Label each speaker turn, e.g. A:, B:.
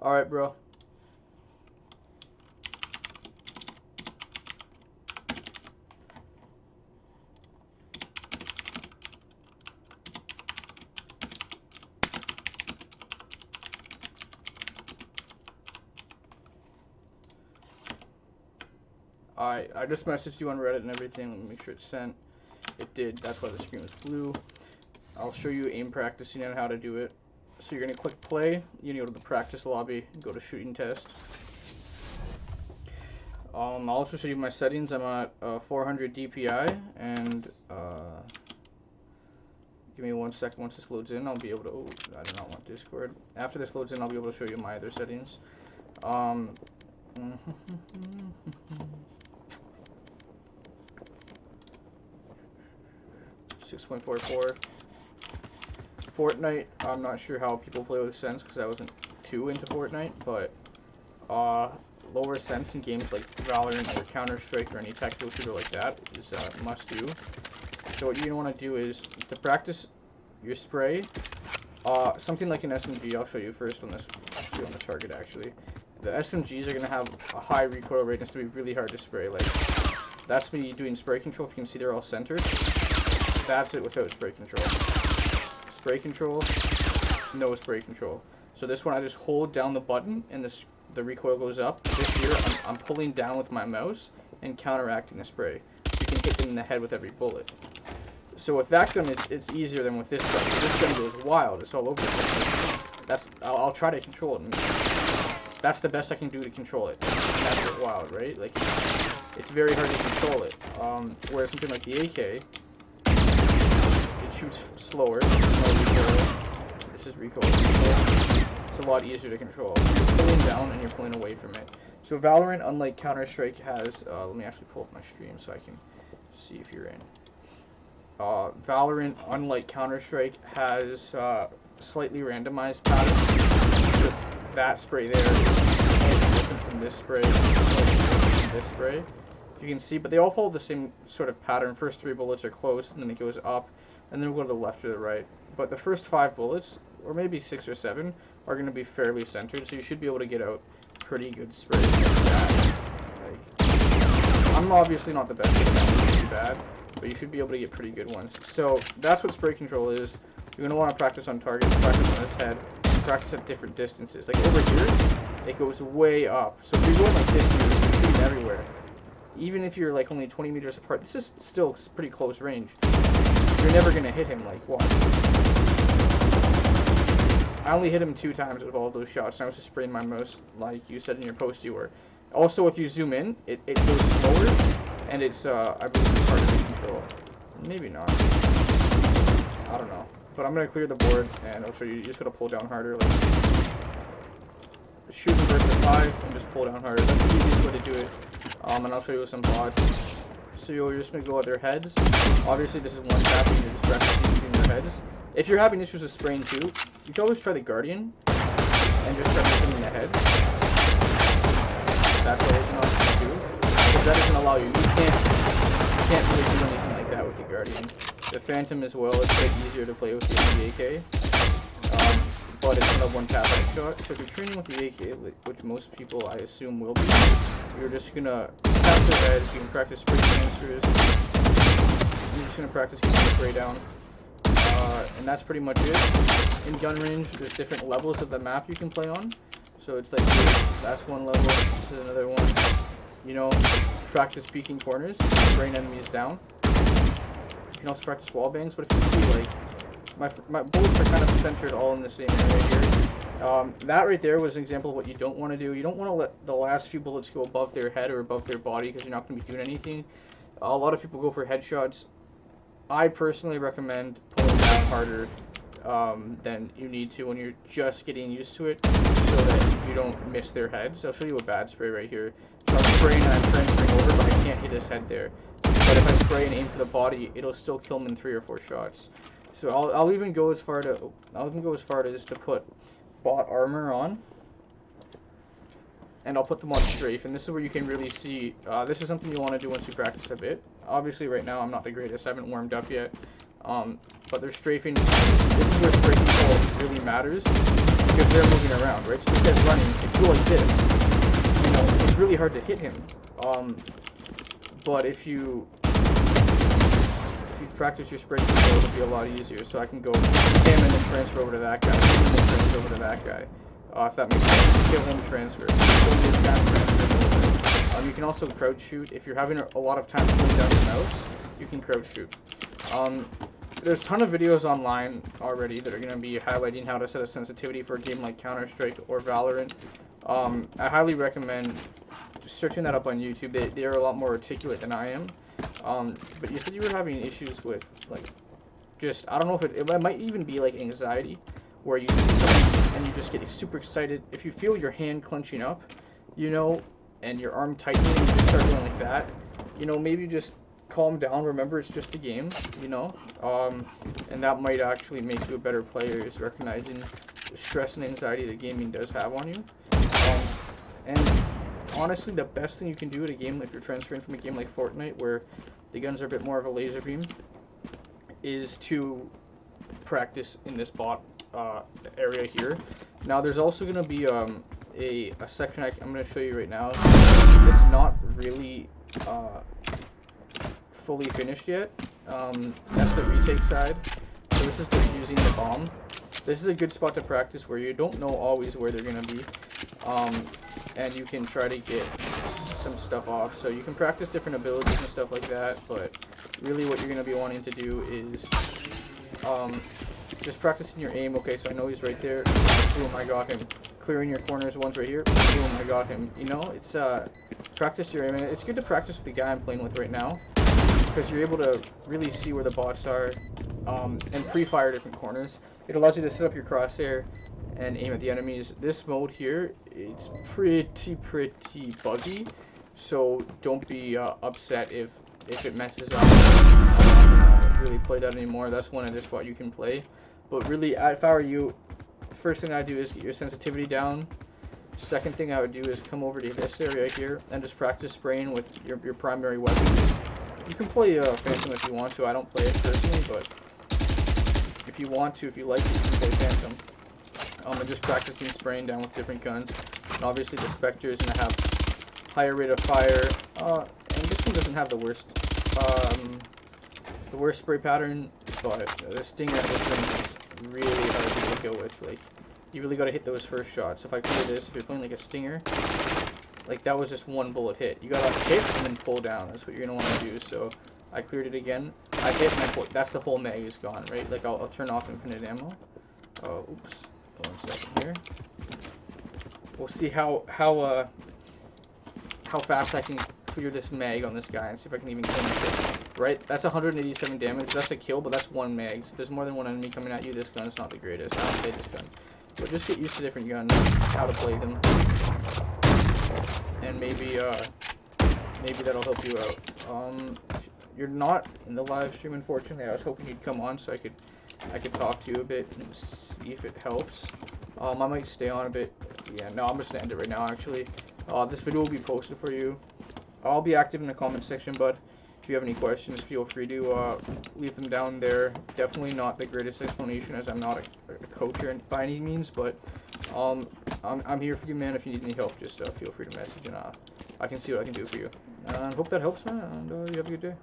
A: Alright, bro. I just messaged you on Reddit and everything. Let me make sure it's sent. It did. That's why the screen was blue. I'll show you aim practicing and how to do it. So you're going to click play. You're going to go to the practice lobby and go to shooting test. I'll also show you my settings. I'm at 400 DPI, and give me 1 second. Once this loads in, I'll be able to... Oh, I do not want Discord. After this loads in, I'll be able to show you my other settings. 6.44. Fortnite, I'm not sure how people play with sense because I wasn't too into Fortnite, but lower sense in games like Valorant or Counter-Strike or any tactical shooter like that is a must-do. So what you're going to want to do is to practice your spray, something like an SMG. I'll show you first on this. I'll show you on the target actually. The SMGs are going to have a high recoil rate and it's going to be really hard to spray. Like, that's me doing spray control. If you can see, they're all centered. That's it without spray control. Spray control, no spray control. So this one, I just hold down the button and the recoil goes up. This here, I'm pulling down with my mouse and counteracting the spray. You can hit them in the head with every bullet. So with that gun, it's easier than with this gun. This gun goes wild. It's all over the place. I'll try to control it. That's the best I can do to control it. And that's it wild, right? Like, it's very hard to control it. Whereas something like the AK, it shoots slower. This is recoil. It's a lot easier to control. You're pulling down and you're pulling away from it. So Valorant, unlike Counter-Strike, has... let me actually pull up my stream so I can see if you're in. Valorant, unlike Counter-Strike, has slightly randomized patterns. So that spray there is different from this spray, from this spray. You can see, but they all follow the same sort of pattern. First 3 bullets are close, and then it goes up, and then we'll go to the left or the right. But the first 5 bullets, or maybe 6 or 7, are going to be fairly centered, so you should be able to get out pretty good sprays like that. Like, I'm obviously not the best at that, it's too bad, but you should be able to get pretty good ones. So that's what spray control is. You're going to want to practice on targets, practice on his head, practice at different distances. Like over here, it goes way up. So if you're going like this, you're shooting everywhere. Even if you're like only 20 meters apart, this is still pretty close range. You're never going to hit him. Like, watch. I only hit him 2 times with all those shots, and I was just spraying my mouse, like you said in your post you were. Also, if you zoom in, it goes slower, and it's, I believe it's harder to control. Maybe not. I don't know. But I'm going to clear the board, and I'll show you. You just got to pull down harder. Like, shoot in burst of 5, and just pull down harder. That's the easiest way to do it. And I'll show you some bots. So you're just going to go at their heads. Obviously, this is one tap, and you're just practicing shooting their heads. If you're having issues with spraying too, you can always try the Guardian, and just try hitting in the head. That's always an option too. Because that doesn't allow you. You can't really do anything like that with the Guardian. The Phantom as well is quite easier to play with the AK. But it's not a one-tap headshot. So if you're training with the AK, which most people I assume will be, you're just gonna tap their heads. You can practice spray transfers. You're just gonna practice getting the spray down. And that's pretty much it. In gun range, there's different levels of the map you can play on. So it's like this, that's one level, this is another one. You know, practice peeking corners, spraying enemies down. You can also practice wall bangs, but if you see, like, my bullets are kind of centered all in the same area here. That right there was an example of what you don't want to do. You don't want to let the last few bullets go above their head or above their body because you're not going to be doing anything. A lot of people go for headshots. I personally recommend pulling down harder than you need to when you're just getting used to it so that you don't miss their heads. I'll show you a bad spray right here. So I'm spraying and I'm transferring over, but I can't hit his head there. But if I spray and aim for the body, it'll still kill him in 3 or 4 shots. So I'll even go as far as to put bot armor on, and I'll put them on strafe. And this is where you can really see. This is something you want to do once you practice a bit. Obviously, right now I'm not the greatest. I haven't warmed up yet. But there's strafing. This is where spray control really matters. because they're moving around, right? So this guy's running. If you go like this, you know, it's really hard to hit him. But if you practice your spray control, it'll be a lot easier. So I can go him and then transfer over to that guy, and then transfer over to that guy. If that makes sense. Kill him, transfer. Kill this guy, transfer. You can also crouch shoot. If you're having a lot of time pulling down your mouse, you can crouch shoot. There's a ton of videos online already that are going to be highlighting how to set a sensitivity for a game like Counter-Strike or Valorant. I highly recommend searching that up on YouTube. They're a lot more articulate than I am. But you said you were having issues with, like, just, I don't know if it might even be like anxiety, where you see something and you just get super excited. If you feel your hand clenching up, you know, and your arm tightening and you just start going like that, you know, maybe just calm down. Remember, it's just a game, you know, and that might actually make you a better player, is recognizing the stress and anxiety that gaming does have on you. And honestly, the best thing you can do at a game, if you're transferring from a game like Fortnite, where the guns are a bit more of a laser beam, is to practice in this bot area here. Now, there's also going to be a section I'm going to show you right now. It's not really fully finished yet. That's the retake side. So this is just using the bomb. This is a good spot to practice where you don't know always where they're going to be. And you can try to get some stuff off. So you can practice different abilities and stuff like that, but really what you're going to be wanting to do is just practicing your aim. Okay, so I know he's right there. Boom, I got him. Clearing your corners, one's right here. Boom, I got him. You know, it's practice your aim. And it's good to practice with the guy I'm playing with right now, because you're able to really see where the bots are and pre-fire different corners. It allows you to set up your crosshair and aim at the enemies. This mode here, it's pretty buggy, so don't be upset if it messes up. I don't really play that anymore. That's one of the spot you can play. But really, if I were you, first thing I'd do is get your sensitivity down. Second thing I would do is come over to this area here and just practice spraying with your primary weapons. You can play Phantom if you want to. I don't play it personally, but if you want to, if you like it, you can play Phantom. And just practicing spraying down with different guns. And obviously the Spectre is going to have higher rate of fire. And this one doesn't have the worst spray pattern, but the Stinger at this range is really hard to go with. Like, you really got to hit those first shots. If I clear this, if you're playing like a Stinger, like that was just one bullet hit. You got to hit and then pull down. That's what you're going to want to do. So I cleared it again. I hit and I pulled. That's the whole mag is gone, right? Like I'll turn off infinite ammo. Oops. 1 second here. We'll see how fast I can clear this mag on this guy and see if I can even kill him. Right? That's 187 damage. That's a kill, but that's one mag. So if there's more than one enemy coming at you, this gun's not the greatest. I don't play this gun. But just get used to different guns, how to play them. And maybe that'll help you out. You're not in the live stream, unfortunately. I was hoping you'd come on so I could talk to you a bit and see if it helps. I might stay on a bit. Yeah, no, I'm just gonna end it right now, actually. This video will be posted for you. I'll be active in the comment section, but if you have any questions, feel free to leave them down there. Definitely not the greatest explanation, as I'm not a coach by any means, but I'm here for you, man. If you need any help, just feel free to message, and I can see what I can do for you. And hope that helps, man, and you have a good day.